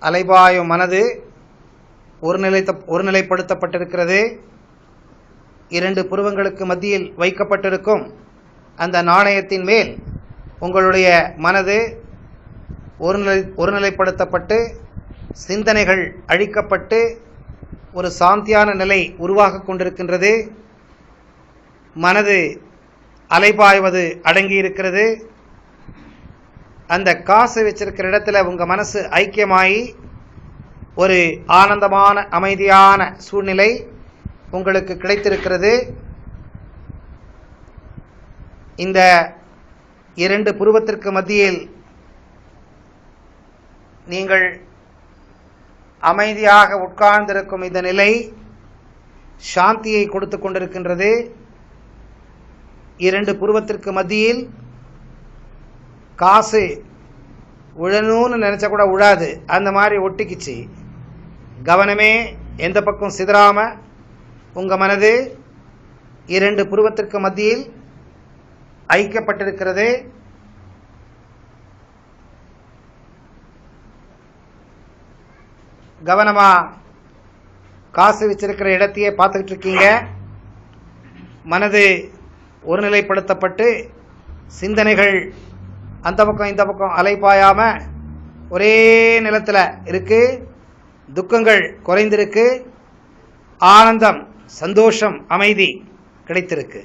அலைபாயும் மனது ஒருநிலைப்படுத்தப்பட்டிருக்கிறது. 2 புருவங்களுக்கு மத்தியில் வைக்கப்பட்டிருக்கும் அந்த நாணயத்தின் மேல் உங்களுடைய மனது ஒருநிலைப்படுத்தப்பட்டு சிந்தனைகள் அழிக்கப்பட்டு ஒரு சாந்தியான நிலை உருவாக கொண்டிருக்கின்றது. மனது அலைபாய்வது அடங்கியிருக்கிறது. அந்த காசு வச்சிருக்கிற இடத்துல உங்கள் மனசு ஐக்கியமாகி ஒரு ஆனந்தமான அமைதியான சூழ்நிலை உங்களுக்கு கிடைத்திருக்கிறது. இந்த 2 புருவத்திற்கு மத்தியில் நீங்கள் அமைதியாக உட்கார்ந்திருக்கும் இந்த நிலை சாந்தியை கொடுத்து கொண்டிருக்கின்றது. 2 புருவத்திற்கு மத்தியில் காசு உழணும்னு நினச்சா கூட உழாது, அந்த மாதிரி ஒட்டிக்கிச்சு. கவனமே எந்த பக்கம் சிதறாம உங்கள் மனது 2 புருவத்திற்கு மத்தியில் ஐக்கியப்பட்டிருக்கிறது. கவனமா காசு வச்சிருக்கிற இடத்தையே பார்த்துக்கிட்டு இருக்கீங்க. மனது ஒருநிலைப்படுத்தப்பட்டு சிந்தனைகள் அந்த பக்கம் இந்த பக்கம் அலைபாயாம ஒரே நிலத்தில் இருக்கு. துக்கங்கள் குறைந்திருக்கு. ஆனந்தம், சந்தோஷம், அமைதி கிடைத்திருக்கு.